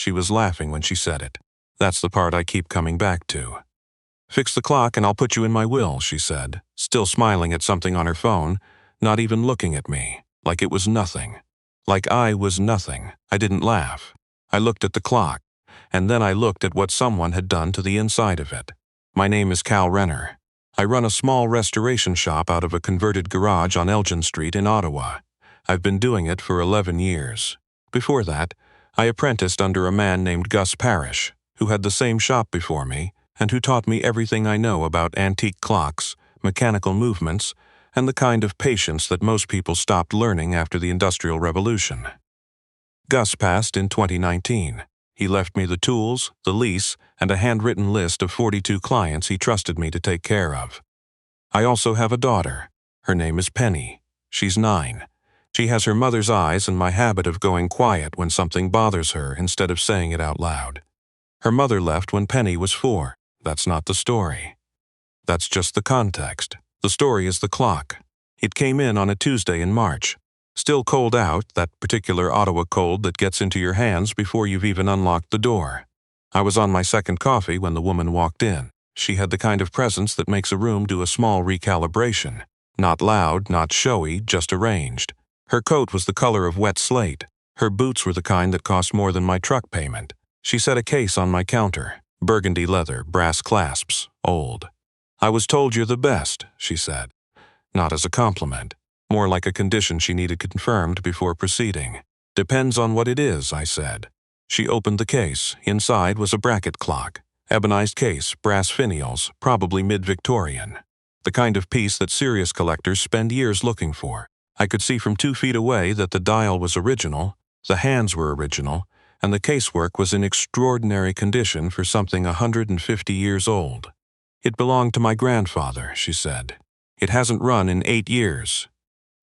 She was laughing when she said it. That's the part I keep coming back to. Fix the clock and I'll put you in my will, she said, still smiling at something on her phone, not even looking at me, like it was nothing. Like I was nothing. I didn't laugh. I looked at the clock, and then I looked at what someone had done to the inside of it. My name is Cal Renner. I run a small restoration shop out of a converted garage on Elgin Street in Ottawa. I've been doing it for 11 years. Before that, I apprenticed under a man named Gus Parrish, who had the same shop before me, and who taught me everything I know about antique clocks, mechanical movements, and the kind of patience that most people stopped learning after the Industrial Revolution. Gus passed in 2019. He left me the tools, the lease, and a handwritten list of 42 clients he trusted me to take care of. I also have a daughter. Her name is Penny. She's 9. She has her mother's eyes and my habit of going quiet when something bothers her instead of saying it out loud. Her mother left when Penny was 4. That's not the story. That's just the context. The story is the clock. It came in on a Tuesday in March. Still cold out, that particular Ottawa cold that gets into your hands before you've even unlocked the door. I was on my second coffee when the woman walked in. She had the kind of presence that makes a room do a small recalibration. Not loud, not showy, just arranged. Her coat was the color of wet slate. Her boots were the kind that cost more than my truck payment. She set a case on my counter. Burgundy leather, brass clasps, old. I was told you're the best, she said. Not as a compliment. More like a condition she needed confirmed before proceeding. Depends on what it is, I said. She opened the case. Inside was a bracket clock. Ebonized case, brass finials, probably mid-Victorian. The kind of piece that serious collectors spend years looking for. I could see from 2 feet away that the dial was original, the hands were original, and the casework was in extraordinary condition for something 150 years old. It belonged to my grandfather, she said. It hasn't run in 8 years.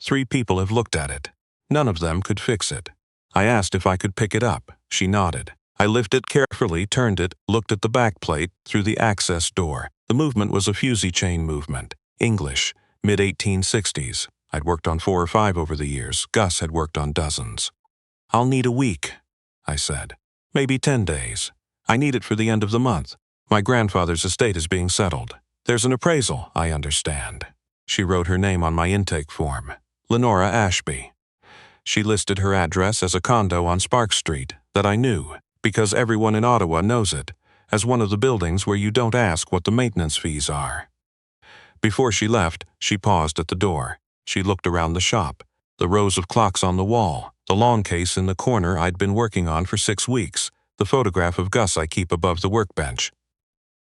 3 people have looked at it. None of them could fix it. I asked if I could pick it up. She nodded. I lifted it carefully, turned it, looked at the backplate through the access door. The movement was a fusee chain movement. English, mid-1860s. I'd worked on 4 or 5 over the years. Gus had worked on dozens. I'll need a week, I said. Maybe 10 days. I need it for the end of the month. My grandfather's estate is being settled. There's an appraisal, I understand. She wrote her name on my intake form. Lenora Ashby. She listed her address as a condo on Sparks Street that I knew, because everyone in Ottawa knows it, as one of the buildings where you don't ask what the maintenance fees are. Before she left, she paused at the door. She looked around the shop, the rows of clocks on the wall, the long case in the corner I'd been working on for 6 weeks, the photograph of Gus I keep above the workbench.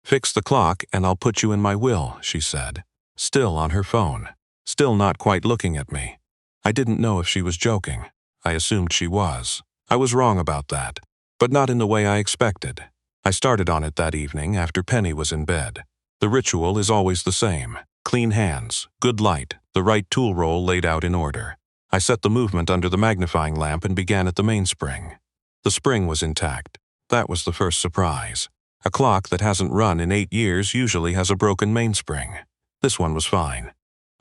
Fix the clock and I'll put you in my will, she said, still on her phone, still not quite looking at me. I didn't know if she was joking. I assumed she was. I was wrong about that, but not in the way I expected. I started on it that evening after Penny was in bed. The ritual is always the same. Clean hands, good light, the right tool roll laid out in order. I set the movement under the magnifying lamp and began at the mainspring. The spring was intact. That was the first surprise. A clock that hasn't run in 8 years usually has a broken mainspring. This one was fine.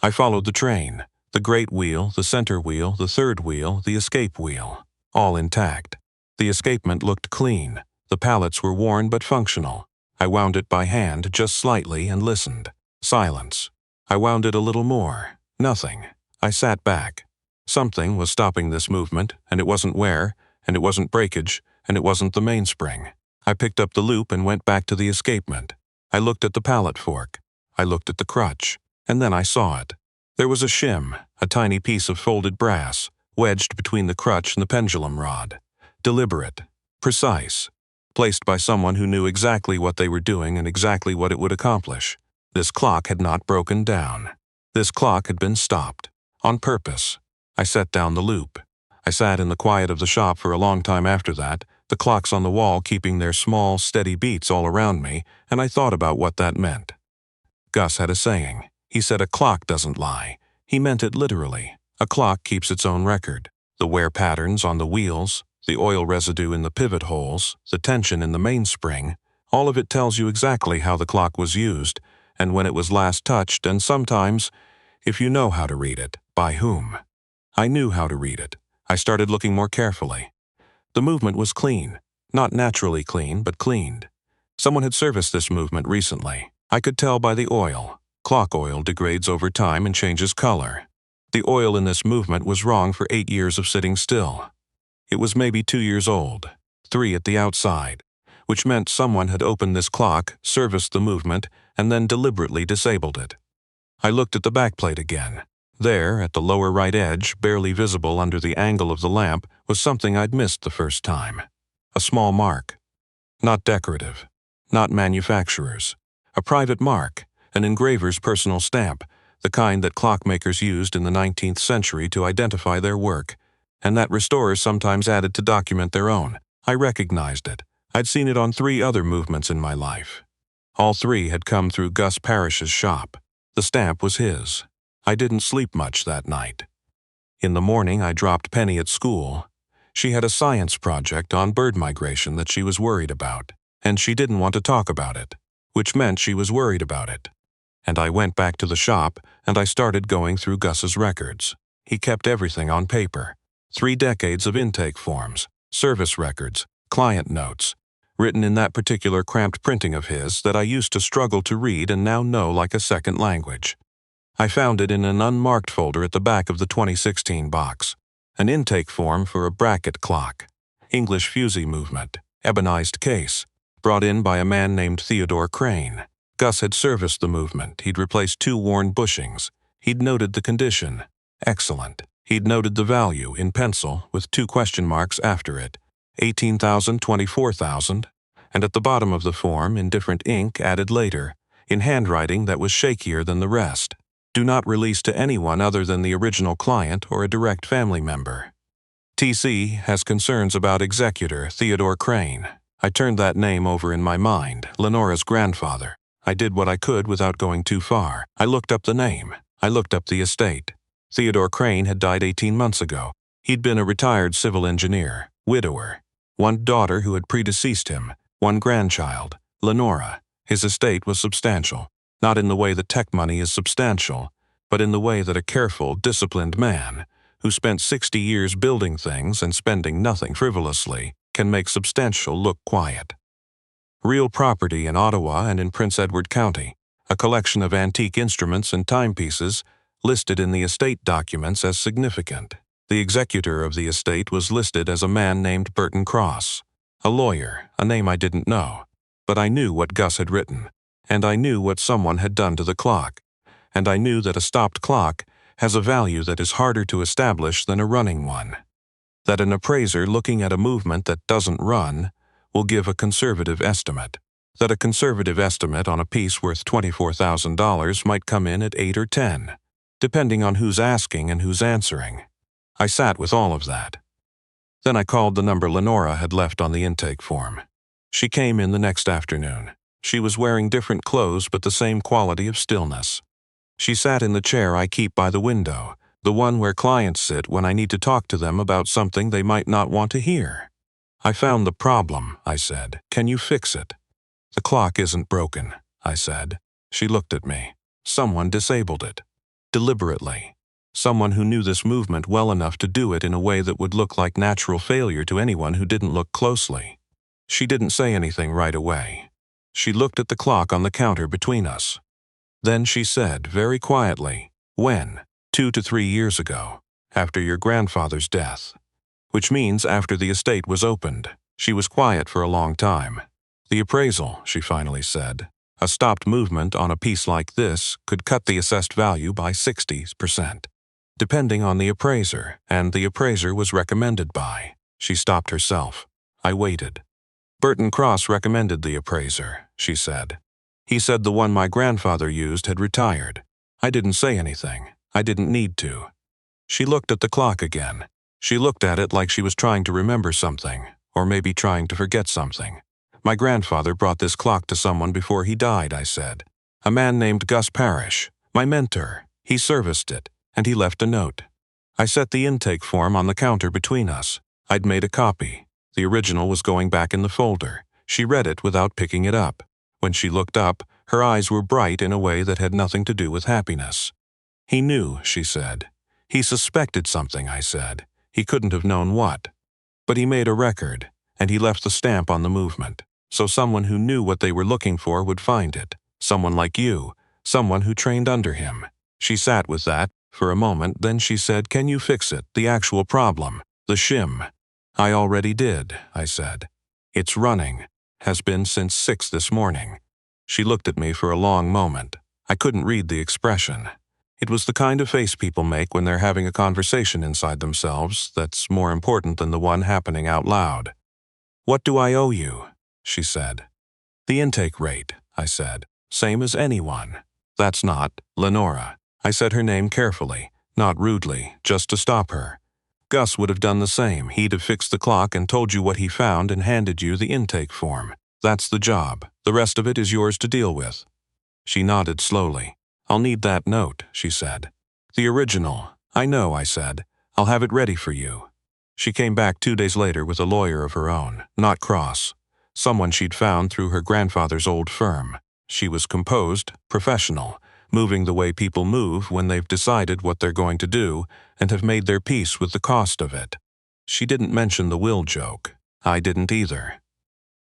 I followed the train. The great wheel, the center wheel, the third wheel, the escape wheel. All intact. The escapement looked clean. The pallets were worn but functional. I wound it by hand just slightly and listened. Silence. I wound it a little more. Nothing. I sat back. Something was stopping this movement, and it wasn't wear, and it wasn't breakage, and it wasn't the mainspring. I picked up the loop and went back to the escapement. I looked at the pallet fork. I looked at the crutch, and then I saw it. There was a shim, a tiny piece of folded brass, wedged between the crutch and the pendulum rod. Deliberate, precise, placed by someone who knew exactly what they were doing and exactly what it would accomplish. This clock had not broken down. This clock had been stopped, on purpose. I set down the loop. I sat in the quiet of the shop for a long time after that, the clocks on the wall keeping their small, steady beats all around me, and I thought about what that meant. Gus had a saying. He said a clock doesn't lie. He meant it literally. A clock keeps its own record. The wear patterns on the wheels, the oil residue in the pivot holes, the tension in the mainspring, all of it tells you exactly how the clock was used and when it was last touched, and sometimes, if you know how to read it, by whom. I knew how to read it. I started looking more carefully. The movement was clean. Not naturally clean, but cleaned. Someone had serviced this movement recently. I could tell by the oil. Clock oil degrades over time and changes color. The oil in this movement was wrong for 8 years of sitting still. It was maybe 2 years old, 3 at the outside, which meant someone had opened this clock, serviced the movement, and then deliberately disabled it. I looked at the backplate again. There, at the lower right edge, barely visible under the angle of the lamp, was something I'd missed the first time. A small mark. Not decorative. Not manufacturer's. A private mark, an engraver's personal stamp, the kind that clockmakers used in the 19th century to identify their work, and that restorers sometimes added to document their own. I recognized it. I'd seen it on 3 other movements in my life. All 3 had come through Gus Parrish's shop. The stamp was his. I didn't sleep much that night. In the morning, I dropped Penny at school. She had a science project on bird migration that she was worried about, and she didn't want to talk about it, which meant she was worried about it. And I went back to the shop, and I started going through Gus's records. He kept everything on paper. 3 decades of intake forms, service records, client notes, written in that particular cramped printing of his that I used to struggle to read and now know like a second language. I found it in an unmarked folder at the back of the 2016 box. An intake form for a bracket clock. English fusee movement. Ebonized case. Brought in by a man named Theodore Crane. Gus had serviced the movement. He'd replaced 2 worn bushings. He'd noted the condition. Excellent. He'd noted the value in pencil with 2 question marks after it. 18,000, 24,000. And at the bottom of the form, in different ink added later, in handwriting that was shakier than the rest. Do not release to anyone other than the original client or a direct family member. TC has concerns about executor Theodore Crane. I turned that name over in my mind, Lenora's grandfather. I did what I could without going too far. I looked up the name. I looked up the estate. Theodore Crane had died 18 months ago. He'd been a retired civil engineer, widower. 1 daughter who had predeceased him, 1 grandchild, Lenora. His estate was substantial. Not in the way that tech money is substantial, but in the way that a careful, disciplined man, who spent 60 years building things and spending nothing frivolously, can make substantial look quiet. Real property in Ottawa and in Prince Edward County, a collection of antique instruments and timepieces listed in the estate documents as significant. The executor of the estate was listed as a man named Burton Cross, a lawyer, a name I didn't know, but I knew what Gus had written. And I knew what someone had done to the clock, and I knew that a stopped clock has a value that is harder to establish than a running one. That an appraiser looking at a movement that doesn't run will give a conservative estimate. That a conservative estimate on a piece worth $24,000 might come in at 8 or 10, depending on who's asking and who's answering. I sat with all of that. Then I called the number Lenora had left on the intake form. She came in the next afternoon. She was wearing different clothes but the same quality of stillness. She sat in the chair I keep by the window, the one where clients sit when I need to talk to them about something they might not want to hear. I found the problem, I said. Can you fix it? The clock isn't broken, I said. She looked at me. Someone disabled it. Deliberately. Someone who knew this movement well enough to do it in a way that would look like natural failure to anyone who didn't look closely. She didn't say anything right away. She looked at the clock on the counter between us. Then she said, very quietly, "When? 2 to 3 years ago, after your grandfather's death." Which means after the estate was opened. She was quiet for a long time. "The appraisal," she finally said. "A stopped movement on a piece like this could cut the assessed value by 60%, depending on the appraiser, and the appraiser was recommended by." She stopped herself. I waited. "Burton Cross recommended the appraiser," she said. "He said the one my grandfather used had retired. I didn't say anything. I didn't need to." She looked at the clock again. She looked at it like she was trying to remember something, or maybe trying to forget something. "My grandfather brought this clock to someone before he died," I said. "A man named Gus Parrish, my mentor. He serviced it, and he left a note." I set the intake form on the counter between us. I'd made a copy. The original was going back in the folder. She read it without picking it up. When she looked up, her eyes were bright in a way that had nothing to do with happiness. "He knew," she said. "He suspected something," I said. "He couldn't have known what. But he made a record, and he left the stamp on the movement. So someone who knew what they were looking for would find it. Someone like you. Someone who trained under him. She sat with that for a moment, then she said, "Can you fix it, the actual problem, the shim?" "I already did," I said. "It's running. Has been since 6 this morning." She looked at me for a long moment. I couldn't read the expression. It was the kind of face people make when they're having a conversation inside themselves that's more important than the one happening out loud. "What do I owe you?" she said. "The intake rate," I said. "Same as anyone." "That's not Lenora." I said her name carefully, not rudely, just to stop her. "Gus would have done the same. He'd have fixed the clock and told you what he found and handed you the intake form. That's the job. The rest of it is yours to deal with." She nodded slowly. "I'll need that note," she said. "The original." "I know," I said. "I'll have it ready for you." She came back 2 days later with a lawyer of her own, not Cross. Someone she'd found through her grandfather's old firm. She was composed, professional, moving the way people move when they've decided what they're going to do and have made their peace with the cost of it. She didn't mention the will joke. I didn't either.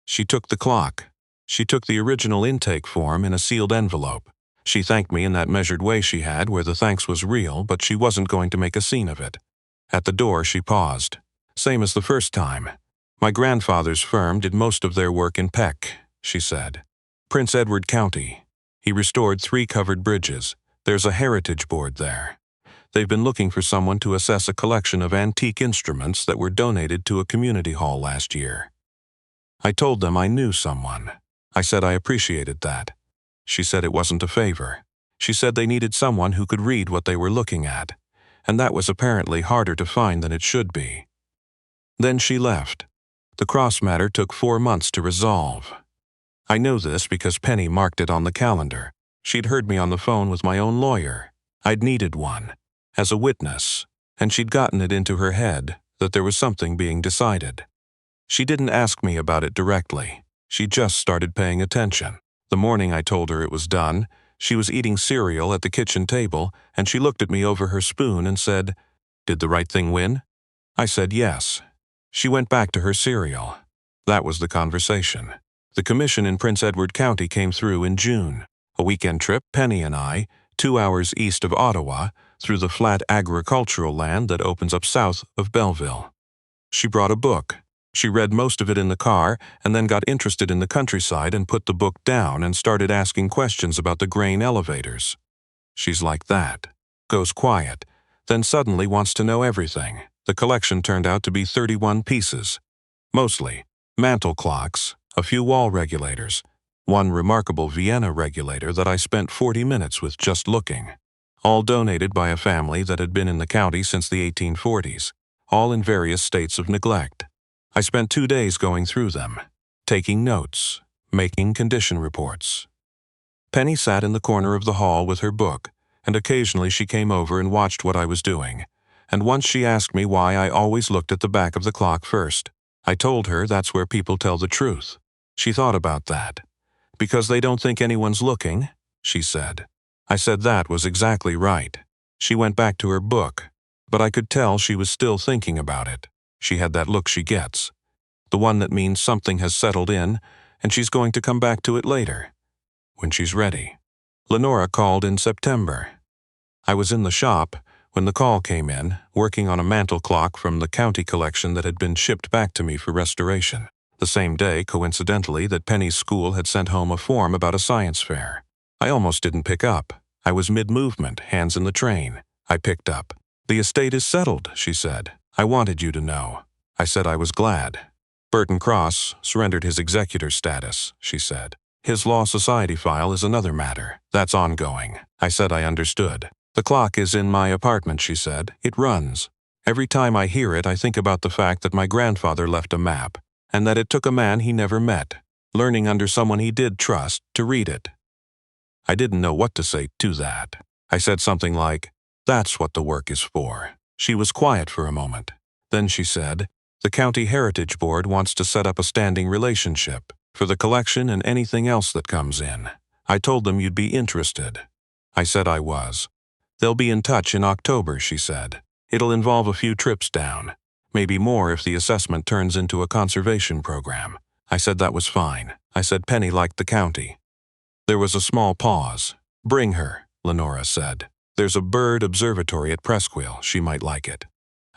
She took the clock. She took the original intake form in a sealed envelope. She thanked me in that measured way she had, where the thanks was real, but she wasn't going to make a scene of it. At the door, she paused. "Same as the first time. My grandfather's firm did most of their work in Peck," she said. "Prince Edward County. He restored 3 covered bridges. There's a heritage board there. They've been looking for someone to assess a collection of antique instruments that were donated to a community hall last year." I told them I knew someone. I said I appreciated that. She said it wasn't a favor. She said they needed someone who could read what they were looking at, and that was apparently harder to find than it should be. Then she left. The Cross matter took 4 months to resolve. I know this because Penny marked it on the calendar. She'd heard me on the phone with my own lawyer. I'd needed one, as a witness, and she'd gotten it into her head that there was something being decided. She didn't ask me about it directly. She just started paying attention. The morning I told her it was done, she was eating cereal at the kitchen table, and she looked at me over her spoon and said, "Did the right thing win?" I said yes. She went back to her cereal. That was the conversation. The commission in Prince Edward County came through in June. A weekend trip, Penny and I, 2 hours east of Ottawa, through the flat agricultural land that opens up south of Belleville. She brought a book. She read most of it in the car and then got interested in the countryside and put the book down and started asking questions about the grain elevators. She's like that. Goes quiet, then suddenly wants to know everything. The collection turned out to be 31 pieces. Mostly mantle clocks, a few wall regulators, one remarkable Vienna regulator that I spent 40 minutes with just looking. All donated by a family that had been in the county since the 1840s, all in various states of neglect. I spent 2 days going through them, taking notes, making condition reports. Penny sat in the corner of the hall with her book, and occasionally she came over and watched what I was doing. And once she asked me why I always looked at the back of the clock first. I told her that's where people tell the truth. She thought about that. "Because they don't think anyone's looking," she said. I said that was exactly right. She went back to her book, but I could tell she was still thinking about it. She had that look she gets. The one that means something has settled in, and she's going to come back to it later, when she's ready. Lenora called in September. I was in the shop when the call came in, working on a mantle clock from the county collection that had been shipped back to me for restoration. The same day, coincidentally, that Penny's school had sent home a form about a science fair. I almost didn't pick up. I was mid-movement, hands in the train. I picked up. "The estate is settled," she said. "I wanted you to know." I said I was glad. "Burton Cross surrendered his executor status," she said. "His Law Society file is another matter. That's ongoing." I said I understood. "The clock is in my apartment," she said. "It runs. Every time I hear it, I think about the fact that my grandfather left a map, and that it took a man he never met, learning under someone he did trust, to read it." I didn't know what to say to that. I said something like, "That's what the work is for." She was quiet for a moment. Then she said, "The County Heritage Board wants to set up a standing relationship for the collection and anything else that comes in. I told them you'd be interested." I said I was. "They'll be in touch in October," she said. "It'll involve a few trips down. Maybe more if the assessment turns into a conservation program. I said that was fine. I said Penny liked the county. There was a small pause. Bring her, Lenora said. There's a bird observatory at Presqu'île. She might like it.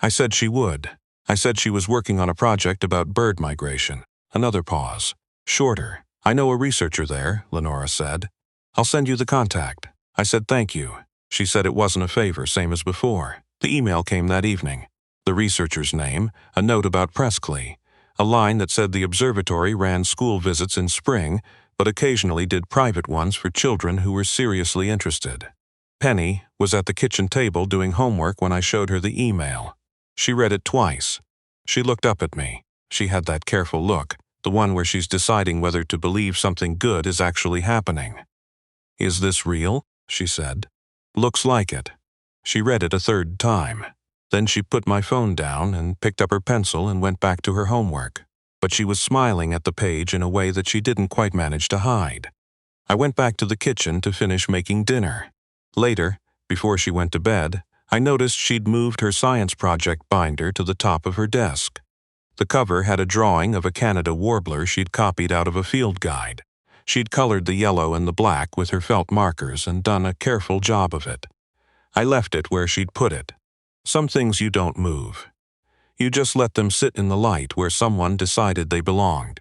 I said she would. I said she was working on a project about bird migration. Another pause. Shorter. I know a researcher there, Lenora said. I'll send you the contact. I said thank you. She said it wasn't a favor, same as before. The email came that evening. The researcher's name, a note about Presqu'île, a line that said the observatory ran school visits in spring, but occasionally did private ones for children who were seriously interested. Penny was at the kitchen table doing homework when I showed her the email. She read it twice. She looked up at me. She had that careful look, the one where she's deciding whether to believe something good is actually happening. Is this real? She said. Looks like it. She read it a third time. Then she put my phone down and picked up her pencil and went back to her homework. But she was smiling at the page in a way that she didn't quite manage to hide. I went back to the kitchen to finish making dinner. Later, before she went to bed, I noticed she'd moved her science project binder to the top of her desk. The cover had a drawing of a Canada warbler she'd copied out of a field guide. She'd colored the yellow and the black with her felt markers and done a careful job of it. I left it where she'd put it. Some things you don't move. You just let them sit in the light where someone decided they belonged.